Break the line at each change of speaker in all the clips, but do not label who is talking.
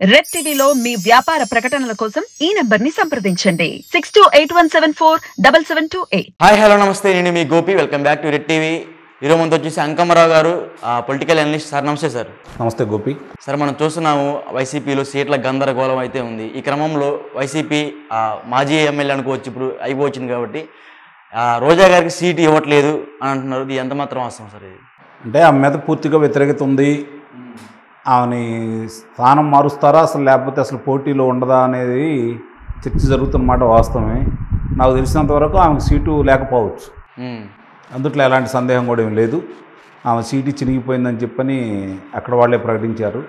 Red టీవీలో మీ వ్యాపార ప్రకటనల కోసం ఈ నంబర్ ని సంప్రదించండి 6281747728.
హాయ్ హలో నమస్తే, నేను మీ Gopi. Welcome back to Red TV. ఈరోజు మనతో వచ్చేసి Ankammarao garu, political analyst. Sir namaste. Sir
namaste Gopi.
Sir, మనం చూస్తున్నాము వైసీపీలో సీట్ల గందరగోళం అయితే ఉంది. ఈ క్రమంలో వైసీపీ మాజీ ఎమ్మెల్యే అనుకోవచ్చు, ఇప్పుడు అయిపోవచ్చింది కాబట్టి రోజా గారికి సీటు ఇవ్వట్లేదు అని అంటున్నారు. ఇది ఎంత మాత్రం వాస్తవం సార్? ఇది
అంటే ఆమె మీద పూర్తిగా వ్యతిరేకత ఉంది. ఆమెని స్థానం మారుస్తారా అసలు, లేకపోతే అసలు పోటీలో ఉండదా అనేది చర్చ జరుగుతున్నమాట. వాస్తవమే. నాకు తెలిసినంతవరకు ఆమెకు సీటు లేకపోవచ్చు. అందుట్లో ఎలాంటి సందేహం కూడా ఏం లేదు. ఆమె సీటు చినిగిపోయిందని చెప్పని అక్కడ వాళ్ళే ప్రకటించారు.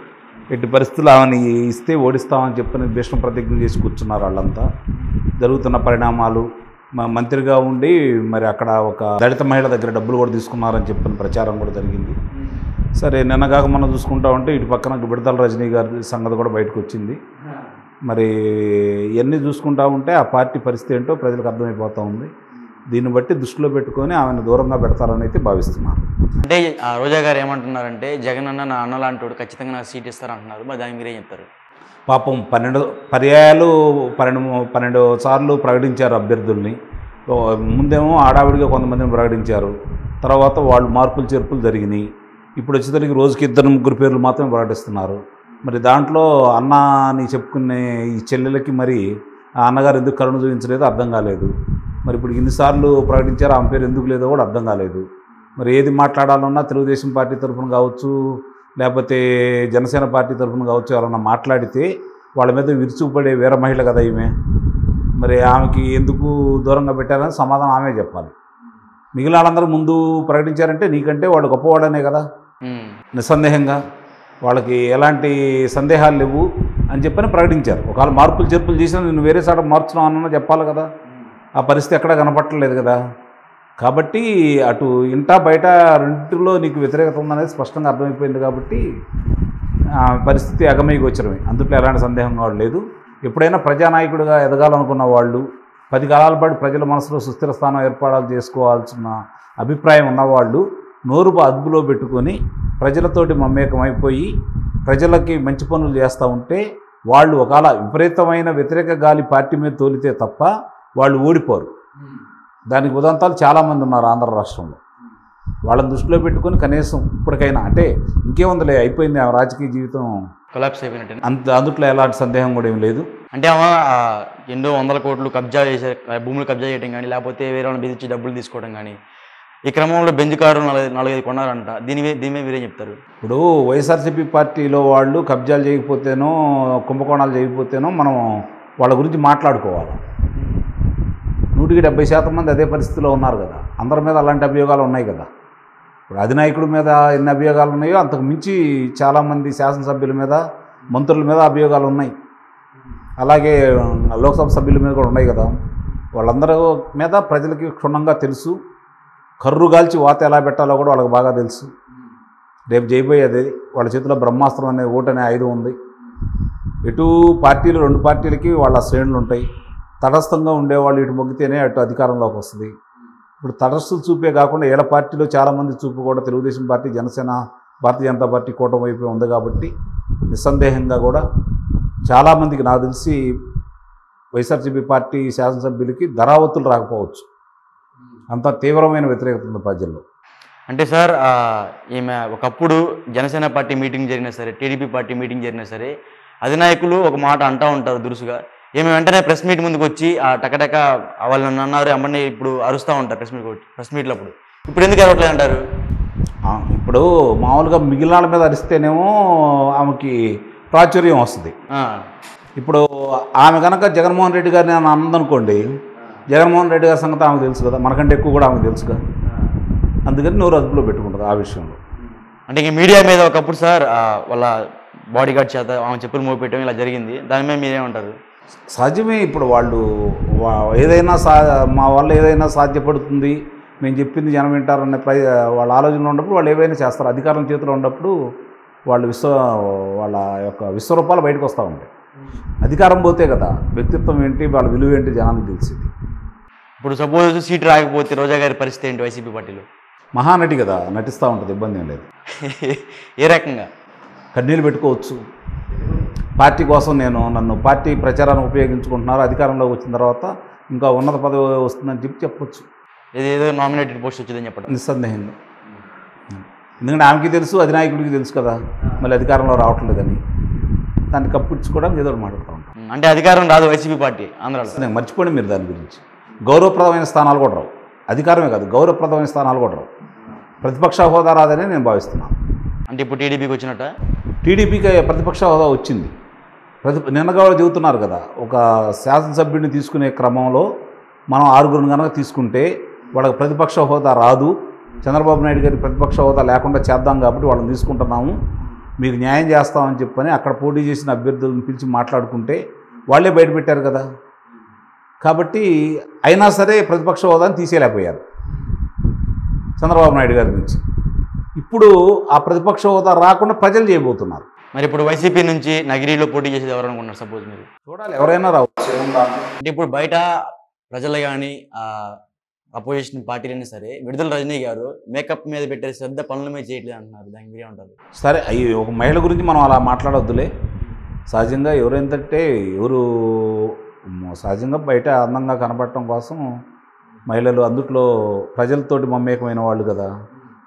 ఎట్టి పరిస్థితుల్లో ఆమెని ఇస్తే ఓడిస్తామని చెప్పని భీష్మ ప్రతిజ్ఞ చేసి కూర్చున్నారు వాళ్ళంతా. జరుగుతున్న పరిణామాలు, మంత్రిగా ఉండి మరి అక్కడ ఒక దళిత మహిళ దగ్గర డబ్బులు కూడా తీసుకున్నారని చెప్పిన ప్రచారం కూడా జరిగింది. సరే, నిన్నగాక మనం చూసుకుంటా ఉంటే ఇటు పక్కన విడతల రజనీ గారి సంగతి కూడా బయటకు వచ్చింది. మరి ఇవన్నీ చూసుకుంటా ఉంటే ఆ పార్టీ పరిస్థితి ఏంటో ప్రజలకు అర్థమైపోతూ ఉంది. దీన్ని బట్టి దృష్టిలో పెట్టుకొని ఆమెను దూరంగా పెడతారని అయితే భావిస్తున్నారు.
అంటే రోజా గారు ఏమంటున్నారంటే, జగన్ అన్న నా అన్న లాంటి ఖచ్చితంగా నాకు సీట్ ఇస్తారంటున్నారు. మరి దానికి మీరేం చెప్తారు?
పాపం 12 పర్యాయాలు 12 సార్లు ప్రకటించారు అభ్యర్థుల్ని. ముందేమో ఆడావిడిగా కొంతమందిని ప్రకటించారు. తర్వాత వాళ్ళు మార్పులు చేర్పులు జరిగినాయి. ఇప్పుడు వచ్చేసరికి రోజుకి 2-3 పేర్లు మాత్రమే ప్రకటిస్తున్నారు. మరి దాంట్లో అన్న అని చెప్పుకునే ఈ చెల్లెలకి మరి ఆ అన్నగారు ఎందుకు కరుణ చూపించలేదో అర్థం కాలేదు. మరి ఇప్పుడు ఇన్నిసార్లు ప్రకటించారు, ఆమె పేరు ఎందుకు లేదో కూడా అర్థం కాలేదు. మరి ఏది మాట్లాడాలన్నా తెలుగుదేశం పార్టీ తరఫున కావచ్చు, లేకపోతే జనసేన పార్టీ తరఫున కావచ్చు, ఎవరన్నా మాట్లాడితే వాళ్ళ మీద విరుచుకుపడే వీర మహిళ కదా ఈమె. మరి ఆమెకి ఎందుకు దూరంగా పెట్టారని సమాధానం ఆమె చెప్పాలి. మిగిలిన వాళ్ళందరూ ముందు ప్రకటించారంటే నీకంటే వాళ్ళు గొప్పవాడనే కదా. నిస్సందేహంగా వాళ్ళకి ఎలాంటి సందేహాలు లేవు అని చెప్పని ప్రకటించారు. ఒకవేళ మార్పులు చేర్పులు చేసినా నేను వేరే సాట మార్చున్నావు అన్న చెప్పాలి కదా. ఆ పరిస్థితి ఎక్కడా కనపట్టలేదు కదా. కాబట్టి అటు ఇంటా బయట రెండింటిలో నీకు వ్యతిరేకత ఉందనేది స్పష్టంగా అర్థమైపోయింది. కాబట్టి పరిస్థితి అగమయ్యగోచరమే, అందుట్లో ఎలాంటి సందేహం కూడా లేదు. ఎప్పుడైనా ప్రజానాయకుడిగా ఎదగాలనుకున్న వాళ్ళు, 10 కాలాల పాటు ప్రజల మనసులో సుస్థిర స్థానం ఏర్పాటు చేసుకోవాల్సిన అభిప్రాయం ఉన్నవాళ్ళు నోరు అదుపులో పెట్టుకొని ప్రజలతోటి మమేకమైపోయి ప్రజలకి మంచి పనులు చేస్తూ ఉంటే వాళ్ళు ఒకవేళ విపరీతమైన వ్యతిరేక గాలి పార్టీ మీద తోలితే తప్ప వాళ్ళు ఓడిపోరు. దానికి ఉదంతాలు చాలామంది ఉన్నారు ఆంధ్ర రాష్ట్రంలో. వాళ్ళని దృష్టిలో పెట్టుకొని కనీసం ఇప్పటికైనా, అంటే ఇంకేముందిలే అయిపోయింది ఆ రాజకీయ జీవితం,
కొలాప్స్ అయిపోయినట్టు.
అందుట్లో ఎలాంటి సందేహం కూడా ఏం లేదు.
అంటే ఆమె ఎన్నో వందల కోట్లు కబ్జా చేసే, భూములు కబ్జా చేయడం కానీ, లేకపోతే వేరే వాళ్ళని బెదిరించి డబ్బులు తీసుకోవడం కానీ, ఈ క్రమంలో బెంజ్ కారు 4-5 కొన్నారంట. దీని మీద మీరేం చెప్తారు?
ఇప్పుడు వైఎస్ఆర్సీపీ పార్టీలో వాళ్ళు కబ్జాలు చేయకపోతేనో కుంభకోణాలు చేయకపోతేనో మనం వాళ్ళ గురించి మాట్లాడుకోవాలి. 170% మంది అదే పరిస్థితిలో ఉన్నారు కదా. అందరి మీద అలాంటి అభియోగాలు ఉన్నాయి కదా. ఇప్పుడు అధినాయకుడి మీద ఎన్ని అభియోగాలు ఉన్నాయో అంతకు మించి చాలామంది శాసనసభ్యుల మీద, మంత్రుల మీద అభియోగాలు ఉన్నాయి. అలాగే లోక్సభ సభ్యుల మీద కూడా ఉన్నాయి కదా. వాళ్ళందరి మీద ప్రజలకి క్షుణ్ణంగా తెలుసు. కర్రుగాల్చి వాత ఎలా పెట్టాలో కూడా వాళ్ళకి బాగా తెలుసు. రేపు చేయబోయేది వాళ్ళ చేతిలో బ్రహ్మాస్త్రం అనే ఓటు అనే ఆయుధం ఉంది. ఇటు పార్టీలు, 2 పార్టీలకి వాళ్ళ శ్రేణులు ఉంటాయి. తటస్థంగా ఉండేవాళ్ళు ఇటు మొగ్గితేనే అటు అధికారంలోకి వస్తుంది. ఇప్పుడు తటస్థులు చూపే కాకుండా ఏళ్ళ పార్టీలో చాలామంది చూపు కూడా తెలుగుదేశం పార్టీ, జనసేన, భారతీయ జనతా పార్టీ కూటమి వైపు ఉంది. కాబట్టి నిస్సందేహంగా కూడా చాలామందికి, నాకు తెలిసి వైఎస్ఆర్సీపీ పార్టీ శాసనసభ్యులకి ధరావతులు రాకపోవచ్చు. అంత తీవ్రమైన వ్యతిరేకత ఉంది ప్రజల్లో.
అంటే సార్, ఈమె ఒకప్పుడు జనసేన పార్టీ మీటింగ్ జరిగినా సరే, టీడీపీ పార్టీ మీటింగ్ జరిగినా సరే, అధినాయకులు ఒక మాట అంటూ ఉంటారు దురుసుగా. ఈమె వెంటనే ప్రెస్ మీట్ ముందుకు వచ్చి టకటక వాళ్ళని అన్నారు అమ్మని ఇప్పుడు అరుస్తూ ఉంటారు ప్రెస్ మీట్లో. ఇప్పుడు ఎందుకు అరవట్లేదు అంటారు?
ఇప్పుడు మామూలుగా మిగిలిన వాళ్ళ మీద అరిస్తేనేమో ఆమెకి ప్రాచుర్యం వస్తుంది. ఇప్పుడు ఆమె కనుక జగన్మోహన్ రెడ్డి గారిని అన్నదనుకోండి, జగన్మోహన్ రెడ్డి గారి సంగతి ఆమెకు తెలుసు కదా, మనకంటే ఎక్కువ కూడా ఆమెకు తెలుసుగా. అందుకని నోరు అదుపులో పెట్టుకుంటుంది ఆ విషయంలో.
అంటే ఇంక మీడియా మీద ఒకప్పుడు సార్ వాళ్ళ బాడీ గార్డ్ చేత ఆమె చెప్పులు మోపెట్టడం ఇలా జరిగింది. దాని మీద మీరేమంటారు?
సహజమే. ఇప్పుడు వాళ్ళు ఏదైనా మా వల్ల ఏదైనా సాధ్యపడుతుంది, మేము చెప్పింది జనం వింటారనే వాళ్ళ ఆలోచనలో ఉన్నప్పుడు వాళ్ళు ఏవైనా చేస్తారు. అధికారం చేతిలో ఉన్నప్పుడు వాళ్ళ యొక్క విశ్వరూపాలు బయటకు వస్తూ ఉంటాయి. అధికారం పోతే కదా వ్యక్తిత్వం ఏంటి, వాళ్ళ విలువ ఏంటి జనానికి తెలిసింది.
ఇప్పుడు సపోజ్ సీట్ రాకపోతే రోజా గారి పరిస్థితి ఏంటి వైసీపీ పార్టీలో?
మహానటి కదా, నటిస్తూ ఉంటుంది, ఇబ్బంది ఏం లేదు.
ఏ రకంగా?
కన్నీళ్ళు పెట్టుకోవచ్చు. పార్టీ కోసం నన్ను పార్టీ ప్రచారాన్ని ఉపయోగించుకుంటున్నారు, అధికారంలోకి వచ్చిన తర్వాత ఇంకా ఉన్నత పదవి వస్తుందని చెప్పొచ్చు.
ఏదేదో నామినేటెడ్ పోస్ట్ వచ్చిందని చెప్పడం
నిస్సందేహంగా. ఎందుకంటే ఆమెకి తెలుసు, అధినాయకుడికి తెలుసు కదా మళ్ళీ అధికారంలో రావట్లేదని. దాన్ని కప్పించుకోవడానికి ఏదో మాట్లాడుతూ ఉంటాం.
అంటే అధికారం రాదు వైసీపీ పార్టీ ఆంధ్రాలో.
నేను మర్చిపోండి మీరు దాని గురించి. గౌరవప్రదమైన స్థానాలు కూడా రావు, అధికారమే కాదు గౌరవప్రదమైన స్థానాలు కూడా రావు. ప్రతిపక్ష హోదా రాదని నేను భావిస్తున్నాను.
అంటే ఇప్పుడు టీడీపీకి వచ్చినట్ట?
టీడీపీకి ప్రతిపక్ష హోదా వచ్చింది. నిన్నగా చెబుతున్నారు కదా, ఒక శాసనసభ్యుడిని తీసుకునే క్రమంలో మనం 6 కనుక తీసుకుంటే వాళ్ళకి ప్రతిపక్ష హోదా రాదు, చంద్రబాబు నాయుడు గారి ప్రతిపక్ష హోదా లేకుండా చేద్దాం కాబట్టి వాళ్ళని తీసుకుంటున్నాము, మీకు న్యాయం చేస్తామని చెప్పని అక్కడ పోటీ చేసిన అభ్యర్థులను పిలిచి మాట్లాడుకుంటే వాళ్ళే బయటపెట్టారు కదా. కాబట్టి అయినా సరే ప్రతిపక్ష హోదాని తీసేయలేకపోయారు చంద్రబాబు నాయుడు గారి నుంచి. ఇప్పుడు ఆ ప్రతిపక్ష హోదా రాకుండా ప్రజలు చేయబోతున్నారు.
మరి ఇప్పుడు వైసీపీ నుంచి నగిరిలో పోటీ చేసేది ఎవరు అనుకుంటున్నారు? సపోజ్ మీరు
చూడాలి, ఎవరైనా రావచ్చు.
అంటే ఇప్పుడు బయట ప్రజలు కానీ అపోజిషన్ పార్టీలైనా సరే విడుదల రజనీ గారు మేకప్ మీద పెట్టే శ్రద్ధ పనుల మీద చేయట్లేదు అంటున్నారు, దానికి మీరే ఉంటారు?
సరే, అయ్యి ఒక మహిళ గురించి మనం అలా మాట్లాడొద్దులే. సహజంగా ఎవరైందంటే సహజంగా బయట అందంగా కనపడటం కోసం మహిళలు అందుట్లో ప్రజలతోటి మమేకమైన వాళ్ళు కదా,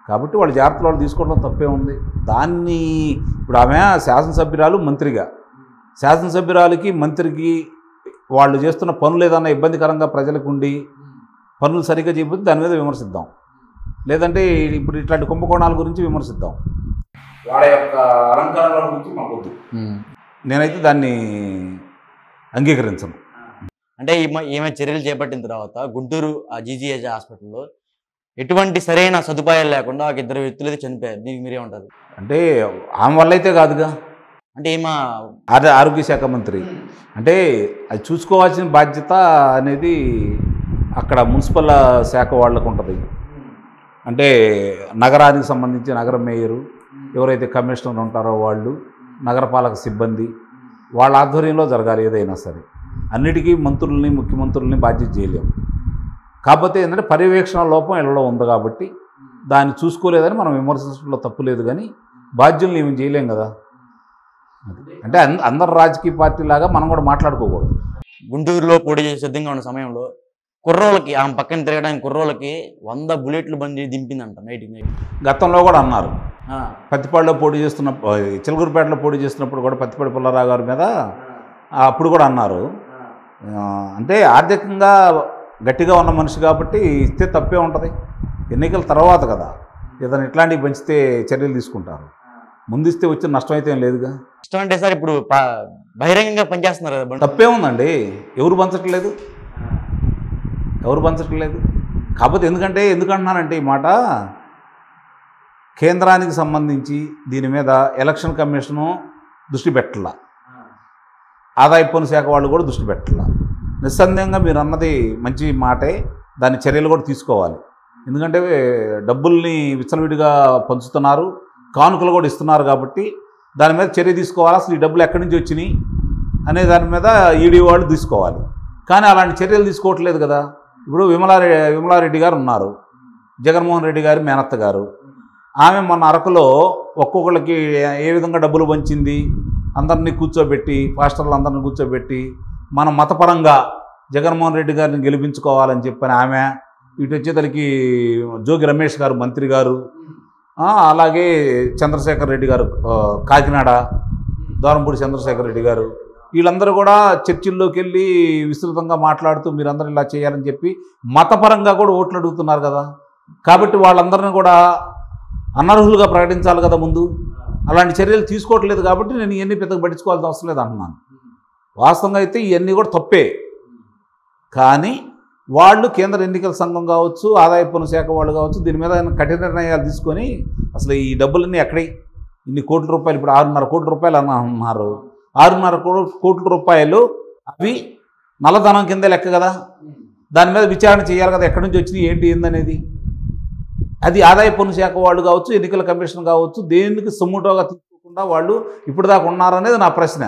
కాబట్టి వాళ్ళ జాగ్రత్తలు వాళ్ళు తీసుకోవడం తప్పే ఉంది. దాన్ని ఇప్పుడు ఆమె శాసనసభ్యురాలు, మంత్రిగా శాసనసభ్యురాలకి మంత్రికి వాళ్ళు చేస్తున్న పనులు ఏదన్నా ఇబ్బందికరంగా ప్రజలకు ఉండి పనులు సరిగ్గా చేయకపోతే దాని మీద విమర్శిద్దాం, లేదంటే ఇప్పుడు ఇట్లాంటి కుంభకోణాల గురించి విమర్శిద్దాం. వాళ్ళ యొక్క అలంకరణల గురించి మాకొద్దు. నేనైతే దాన్ని అంగీకరించను.
అంటే ఈమె చర్యలు చేపట్టిన తర్వాత గుంటూరు జీజీహెచ్ హాస్పిటల్లో ఎటువంటి సరైన సదుపాయాలు లేకుండా ఒక 2 వ్యక్తులు అయితే చనిపోయారు, దీనికి మీరే ఉంటారు?
అంటే ఆమె వల్ల అయితే కాదుగా,
అంటే ఈమె
ఆరోగ్య శాఖ మంత్రి అంటే అది చూసుకోవాల్సిన బాధ్యత అనేది అక్కడ మున్సిపల్ శాఖ వాళ్ళకు ఉంటుంది. అంటే నగరానికి సంబంధించి నగర మేయరు, ఎవరైతే కమిషనర్ ఉంటారో వాళ్ళు, నగరపాలక సిబ్బంది వాళ్ళ ఆధ్వర్యంలో జరగాలి ఏదైనా సరే. అన్నిటికీ మంత్రుల్ని, ముఖ్యమంత్రుల్ని బాధ్యత చేయలేము. కాకపోతే ఏంటంటే పర్యవేక్షణ లోపం ఇళ్ళలో ఉంది కాబట్టి దాన్ని చూసుకోలేదని మనం విమర్శించడంలో తప్పు లేదు, కానీ బాధ్యుల్ని ఏమి చేయలేం కదా. అంటే అందరు రాజకీయ పార్టీ లాగా మనం కూడా మాట్లాడుకోకూడదు.
గుంటూరులో పోటీ చేసే సిద్ధంగా ఉన్న సమయంలో కుర్రోళ్ళకి ఆమె పక్కన తిరగడానికి కుర్రోళ్ళకి 100 బుల్లెట్లు బండి దింపిందంట నైట్.
గతంలో కూడా అన్నారు, పత్తిపాడులో పోటీ చేస్తున్నప్పుడు, చిలకూరుపేటలో పోటీ చేస్తున్నప్పుడు కూడా పత్తిపాడు పుల్లారావు గారి మీద అప్పుడు కూడా అన్నారు. అంటే ఆర్థికంగా గట్టిగా ఉన్న మనిషి కాబట్టి ఇస్తే తప్పే ఉంటుంది. ఎన్నికల తర్వాత కదా ఏదైనా ఇట్లాంటివి పంచితే చర్యలు తీసుకుంటారు, ముందు ఇస్తే వచ్చిన నష్టం అయితే ఏం లేదుగా.
నష్టం అంటే సార్ ఇప్పుడు బహిరంగంగా పనిచేస్తున్నారు కదా,
తప్పే ఉందండి. ఎవరు పంచట్లేదు, ఎవరు పంచట్లేదు. కాకపోతే ఎందుకంటున్నానంటే ఈ మాట, కేంద్రానికి సంబంధించి దీని మీద ఎలక్షన్ కమిషను దృష్టి పెట్టాల, ఆదాయ పన్ను శాఖ వాళ్ళు కూడా దృష్టి పెట్టాల. నిస్సందేహంగా మీరు అన్నది మంచి మాటే, దాని చర్యలు కూడా తీసుకోవాలి. ఎందుకంటే డబ్బుల్ని విచ్చలవిడిగా పంచుతున్నారు, కానుకలు కూడా ఇస్తున్నారు కాబట్టి దాని మీద చర్య తీసుకోవాలి. అసలు ఈ డబ్బులు ఎక్కడి నుంచి వచ్చినాయి అనే దాని మీద ఈడీ వాళ్ళు తీసుకోవాలి. కానీ అలాంటి చర్యలు తీసుకోవట్లేదు కదా. ఇప్పుడు విమలారెడ్డి గారు ఉన్నారు, జగన్మోహన్ రెడ్డి గారి మేనత్త గారు. ఆమె మొన్న అరకులో ఒక్కొక్కళ్ళకి ఏ విధంగా డబ్బులు పంచింది, అందరినీ కూర్చోబెట్టి, పాస్టర్లు అందరినీ కూర్చోబెట్టి మనం మతపరంగా జగన్మోహన్ రెడ్డి గారిని గెలిపించుకోవాలని చెప్పని ఆమె, ఇటు వచ్చేతలకి జోగి రమేష్ గారు మంత్రి గారు, అలాగే చంద్రశేఖర్ రెడ్డి గారు కాకినాడ, దూరంపూడి చంద్రశేఖర్ రెడ్డి గారు, వీళ్ళందరూ కూడా చర్చిల్లోకి వెళ్ళి విస్తృతంగా మాట్లాడుతూ మీరందరూ ఇలా చేయాలని చెప్పి మతపరంగా కూడా ఓట్లు అడుగుతున్నారు కదా. కాబట్టి వాళ్ళందరినీ కూడా అనర్హులుగా ప్రకటించాలి కదా ముందు. అలాంటి చర్యలు తీసుకోవట్లేదు కాబట్టి నేను ఇవన్నీ పెద్దగా పట్టించుకోవాల్సిన అవసరం లేదు అంటున్నాను. వాస్తవంగా అయితే ఇవన్నీ కూడా తప్పే, కానీ వాళ్ళు కేంద్ర ఎన్నికల సంఘం కావచ్చు, ఆదాయ పన్ను శాఖ వాళ్ళు కావచ్చు, దీని మీద కఠిన నిర్ణయాలు తీసుకొని అసలు ఈ డబ్బులన్నీ ఎక్కడే, ఇన్ని కోట్ల రూపాయలు, ఇప్పుడు 6.5 కోట్ల రూపాయలు అన్నారు. 6.5 కోట్ల రూపాయలు అవి నల్లధనం కింద లెక్క కదా, దాని మీద విచారణ చేయాలి కదా, ఎక్కడి నుంచి వచ్చినాయి ఏంటి ఏందనేది. అది ఆదాయ పన్ను శాఖ వాళ్ళు కావచ్చు, ఎన్నికల కమిషన్ కావచ్చు, దేనికి సొమ్ముటోగా తీసుకోకుండా వాళ్ళు ఇప్పుడు దాకా ఉన్నారనేది నా ప్రశ్న.